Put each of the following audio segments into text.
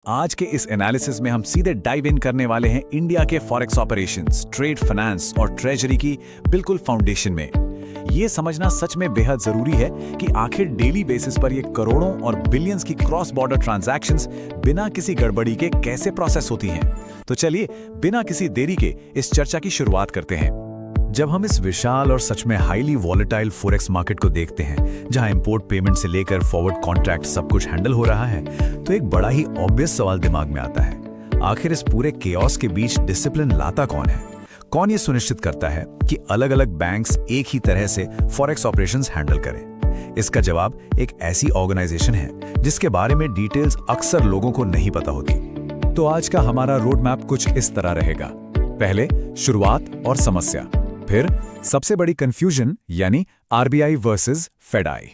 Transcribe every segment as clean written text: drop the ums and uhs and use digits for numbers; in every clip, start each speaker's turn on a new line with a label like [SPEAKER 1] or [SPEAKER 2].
[SPEAKER 1] आज के इस एनालिसिस में हम सीधे डाइव इन करने वाले हैं इंडिया के फॉरेक्स ऑपरेशंस, ट्रेड फाइनेंस और ट्रेजरी की बिल्कुल फाउंडेशन में। ये समझना सच में बेहद जरूरी है कि आखिर डेली बेसिस पर ये करोड़ों और बिलियंस की क्रॉस बॉर्डर ट्रांजैक्शंस बिना किसी गड़बड़ी के कैसे प्रोसेस होती हैं। तो चलिए बिना किसी देरी के इस चर्चा की शुरुआत करते हैं। जब हम इस विशाल और सच में हाईली वॉलेटाइल फॉरेक्स मार्केट को देखते हैं, जहां इंपोर्ट पेमेंट से लेकर फॉरवर्ड कॉन्ट्रैक्ट सब कुछ हैंडल हो रहा है, तो एक बड़ा ही ऑब्वियस सवाल दिमाग में आता है। आखिर इस पूरे केओस के बीच डिसिप्लिन लाता कौन है? कौन ये सुनिश्चित करता है कि अलग अलग बैंक्स एक ही तरह से फॉरेक्स ऑपरेशंस हैंडल करें? इसका जवाब एक ऐसी ऑर्गेनाइजेशन है जिसके बारे में डिटेल्स अक्सर लोगों को नहीं पता होती। तो आज का हमारा रोड मैप कुछ इस तरह रहेगा। पहले शुरुआत और समस्या, फिर सबसे बड़ी कंफ्यूजन यानी आरबीआई वर्सेस फेडाई,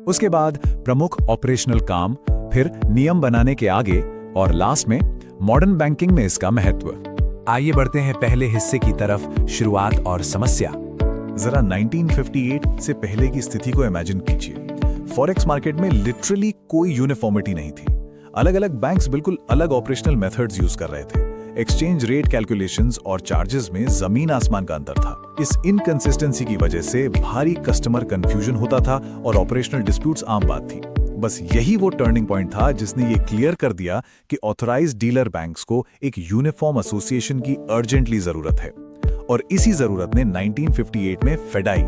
[SPEAKER 1] उसके बाद प्रमुख ऑपरेशनल काम, फिर नियम बनाने के आगे और लास्ट में मॉडर्न बैंकिंग में इसका महत्व। आइए बढ़ते हैं पहले हिस्से की तरफ, शुरुआत और समस्या। जरा 1958 से पहले की स्थिति को इमेजिन कीजिए। फॉरेक्स मार्केट में लिटरली कोई यूनिफॉर्मिटी नहीं थी। अलग अलग बैंक्स बिल्कुल अलग ऑपरेशनल मेथड्स यूज कर रहे थे। एक्सचेंज रेट कैलकुलेशंस और चार्जेस में जमीन आसमान का अंतर था। इस इनकंसिस्टेंसी की वजह से भारी कस्टमर कंफ्यूजन होता था और ऑपरेशनल डिस्प्यूट्स आम बात थी। बस यही वो टर्निंग पॉइंट था जिसने ये क्लियर कर दिया कि ऑथराइज्ड डीलर बैंक्स को एक यूनिफॉर्म एसोसिएशन की अर्जेंटली जरूरत है। और इसी जरूरत ने 1958 में फेडाई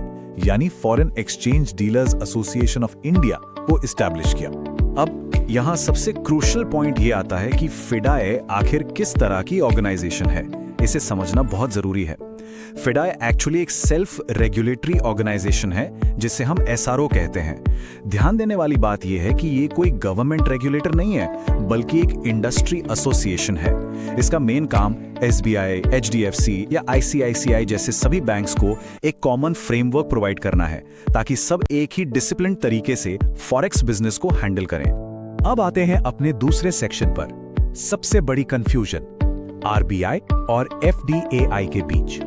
[SPEAKER 1] यानी foreign exchange dealers association of India को एस्टैब्लिश किया। अब यहाँ सबसे क्रूशियल पॉइंट ये आता है कि फेडाई आखिर किस तरह की ऑर्गेनाइजेशन है। इसे समझना बहुत जरूरी है। फेडाई एक्चुअली एक सेल्फ रेगुलेटरी ऑर्गेनाइजेशन है जिसे हम एसआरओ कहते हैं। ध्यान देने वाली बात यह है कि ये कोई गवर्नमेंट रेगुलेटर नहीं है, बल्कि एक इंडस्ट्री एसोसिएशन है। इसका मेन काम एसबीआई, एचडीएफसी या आईसीआईसीआई जैसे सभी बैंक्स को एक कॉमन फ्रेमवर्क प्रोवाइड करना है, ताकि सब एक ही डिसिप्लिन तरीके से फॉरेक्स बिजनेस को हैंडल करें। अब आते हैं अपने दूसरे सेक्शन पर, सबसे बड़ी कंफ्यूजन आरबीआई और एफडीएआई के बीच।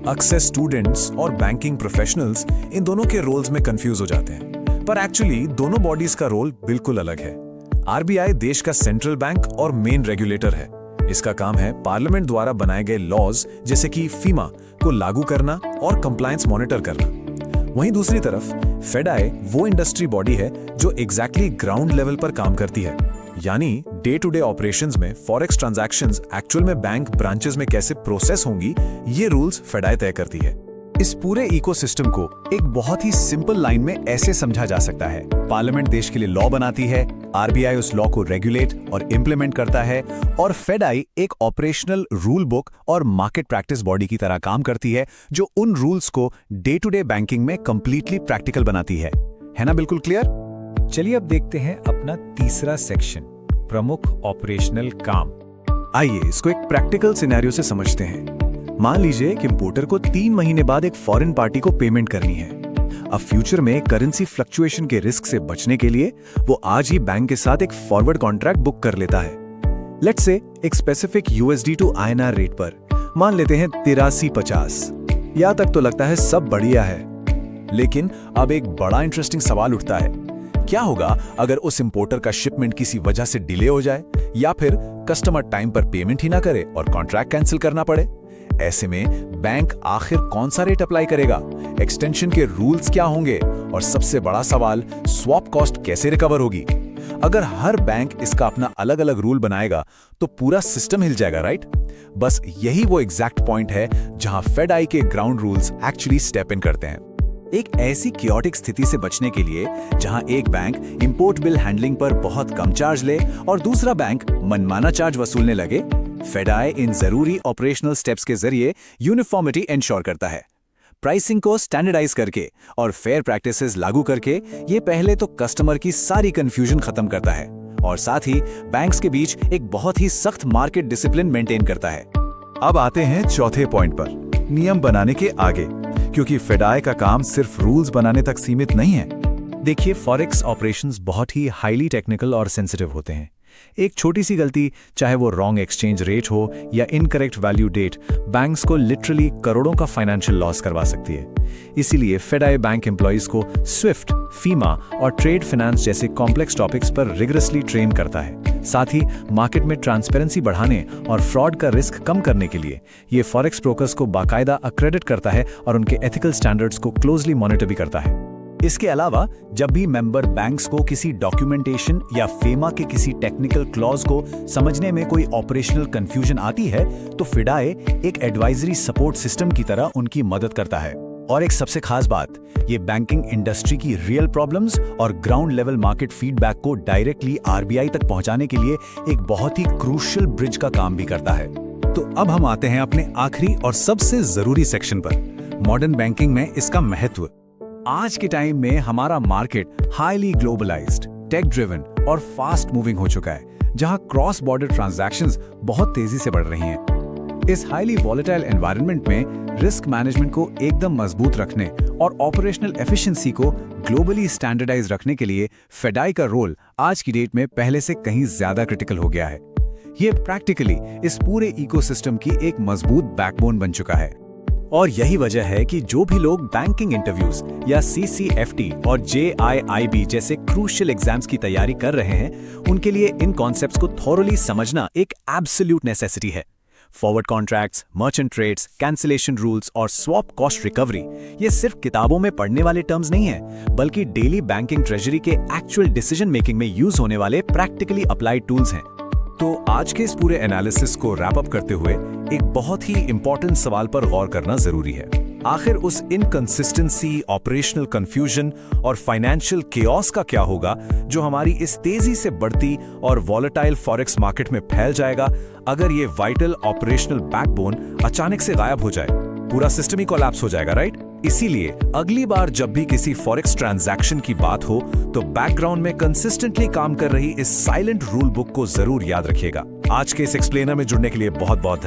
[SPEAKER 1] अक्सर स्टूडेंट्स और बैंकिंग प्रोफेशनल्स इन दोनों के रोल्स में कंफ्यूज हो जाते हैं, पर एक्चुअली दोनों बॉडीज का रोल बिल्कुल अलग है। आरबीआई देश का सेंट्रल बैंक और मेन रेगुलेटर है। इसका काम है पार्लियामेंट द्वारा बनाए गए लॉज जैसे कि फीमा को लागू करना और कंप्लायंस मॉनिटर करना। वहीं दूसरी तरफ फेडाई वो इंडस्ट्री बॉडी है जो एग्जैक्टली ग्राउंड लेवल पर काम करती है, यानी डे टू डे ऑपरेशंस में फॉरेक्स ट्रांजैक्शंस एक्चुअल में बैंक ब्रांचेस में कैसे प्रोसेस होंगी, ये रूल्स फेडाई तय करती है। इस पूरे इकोसिस्टम को एक बहुत ही सिंपल लाइन में ऐसे समझा जा सकता है। पार्लियामेंट देश के लिए लॉ बनाती है, आरबीआई उस लॉ को रेगुलेट और इंप्लीमेंट करता है, और फेडाई एक ऑपरेशनल रूल बुक और मार्केट प्रैक्टिस बॉडी की तरह काम करती है, जो उन रूल्स को डे टू डे बैंकिंग में कंप्लीटली प्रैक्टिकल बनाती है ना? बिल्कुल क्लियर। चलिए अब देखते हैं अपना तीसरा सेक्शन, प्रमुख ऑपरेशनल काम। आइए इसको एक प्रैक्टिकल सिनेरियो से समझते हैं। मान लीजिए कि इंपोर्टर को 3 महीने बाद एक फॉरेन पार्टी को पेमेंट करनी है। अब फ्यूचर में करेंसी फ्लक्चुएशन के रिस्क से बचने के लिए वो आज ही बैंक के साथ एक फॉरवर्ड कॉन्ट्रैक्ट बुक कर लेता है। लेट्स से एक specific USD to INR rate पर, मान लेते हैं 83.50। यहां तक तो लगता है सब बढ़िया है, लेकिन अब एक बड़ा इंटरेस्टिंग सवाल उठता है। क्या होगा अगर उस इंपोर्टर का शिपमेंट किसी वजह से डिले हो जाए, या फिर कस्टमर टाइम पर पेमेंट ही ना करे और कॉन्ट्रैक्ट कैंसिल करना पड़े? ऐसे में बैंक आखिर कौन सा रेट अप्लाई करेगा? एक्सटेंशन के रूल्स क्या होंगे? और सबसे बड़ा सवाल, स्वैप कॉस्ट कैसे रिकवर होगी? अगर हर बैंक इसका अपना अलग अलग रूल बनाएगा तो पूरा सिस्टम हिल जाएगा, राइट? बस यही वो एग्जैक्ट पॉइंट है जहां फेडाई के ground rules actually step in करते हैं। एक ऐसी कियोटिक स्थिति से बचने के लिए जहां एक बैंक इंपोर्ट बिल हैंडलिंग पर बहुत कम चार्ज ले और दूसरा बैंक मनमाना चार्ज वसूलने लगे, फेडाई इन जरूरी ऑपरेशनल स्टेप्स के जरिए यूनिफॉर्मिटी इंश्योर करता है। प्राइसिंग को स्टैंडर्डाइज करके और फेयर प्रैक्टिसेस लागू करके ये पहले तो कस्टमर की सारी कंफ्यूजन खत्म करता है, और साथ ही बैंक्स के बीच एक बहुत ही सख्त मार्केट डिसिप्लिन मेंटेन करता है। अब आते हैं चौथे पॉइंट पर, नियम बनाने के आगे, क्योंकि फेडाई का काम सिर्फ रूल्स बनाने तक सीमित नहीं है। देखिए, फॉरेक्स ऑपरेशंस बहुत ही हाईली टेक्निकल और सेंसिटिव होते हैं। एक छोटी सी गलती, चाहे वो रॉन्ग एक्सचेंज रेट हो या इनकरेक्ट वैल्यू डेट, बैंक्स को लिटरली करोड़ों का फाइनेंशियल लॉस करवा सकती है। इसीलिए फेडाई बैंक एम्प्लॉइज को स्विफ्ट, फीमा और ट्रेड फाइनेंस जैसे कॉम्प्लेक्स टॉपिक्स पर रिगरसली ट्रेन करता है। साथ ही मार्केट में ट्रांसपेरेंसी बढ़ाने और फ्रॉड का रिस्क कम करने के लिए ये फॉरेक्स ब्रोकर्स को बाकायदा अक्रेडिट करता है और उनके एथिकल स्टैंडर्ड्स को क्लोजली मॉनिटर भी करता है। इसके अलावा जब भी मेंबर बैंक्स को किसी डॉक्यूमेंटेशन या फेमा के किसी टेक्निकल क्लॉज को समझने में कोई ऑपरेशनल कंफ्यूजन आती है, तो फिडाई एक एडवाइजरी सपोर्ट सिस्टम की तरह उनकी मदद करता है। और एक सबसे खास बात, ये बैंकिंग इंडस्ट्री की रियल प्रॉब्लम्स और ग्राउंड लेवल मार्केट फीडबैक को डायरेक्टली आरबीआई तक पहुंचाने के लिए एक बहुत ही क्रूशियल ब्रिज का काम भी करता है। तो अब हम आते हैं अपने आखिरी और सबसे जरूरी सेक्शन पर, मॉडर्न बैंकिंग में इसका महत्व। आज के टाइम में हमारा market highly globalised, tech driven और फास्ट मूविंग हो चुका है, जहां क्रॉस बॉर्डर ट्रांजैक्शंस बहुत तेजी से बढ़ रही हैं। इस हाईली वॉलेटाइल एनवायरनमेंट में रिस्क मैनेजमेंट को एकदम मजबूत रखने और ऑपरेशनल एफिशिएंसी को ग्लोबली स्टैंडर्डाइज रखने के लिए फेडाई का रोल आज की डेट में पहले से कहीं ज्यादा क्रिटिकल हो गया है। ये प्रैक्टिकली इस पूरे इकोसिस्टम की एक मजबूत बैकबोन बन चुका है। और यही वजह है कि जो भी लोग बैंकिंग इंटरव्यूज या सीसीएफटी और जेआईआईबी जैसे क्रूशियल एग्जाम्स की तैयारी कर रहे हैं, उनके लिए इन कॉन्सेप्ट्स को थॉरली समझना एक एब्सोल्यूट नेसेसिटी है। Forward contracts, merchant trades, cancellation rules और स्वैप कॉस्ट रिकवरी ये सिर्फ किताबों में पढ़ने वाले टर्म्स नहीं हैं, बल्कि डेली बैंकिंग ट्रेजरी के एक्चुअल डिसीजन मेकिंग में यूज होने वाले प्रैक्टिकली अप्लाइड टूल्स हैं। तो आज के इस पूरे एनालिसिस को रैप अप करते हुए एक बहुत ही इंपॉर्टेंट सवाल पर गौर करना जरूरी है। आखिर उस इनकंसिस्टेंसी, ऑपरेशनल कंफ्यूजन और फाइनेंशियल केओस का क्या होगा जो हमारी इस तेजी से बढ़ती और वॉलेटाइल फॉरेक्स मार्केट में फैल जाएगा अगर ये वाइटल ऑपरेशनल बैकबोन अचानक से गायब हो जाए? पूरा सिस्टम ही कोलैप्स हो जाएगा, राइट? इसीलिए अगली बार जब भी किसी फॉरेक्स ट्रांजैक्शन की बात हो तो बैकग्राउंड में कंसिस्टेंटली काम कर रही इस साइलेंट रूल बुक को जरूर याद रखिएगा। आज के इस एक्सप्लेनर में जुड़ने के लिए बहुत बहुत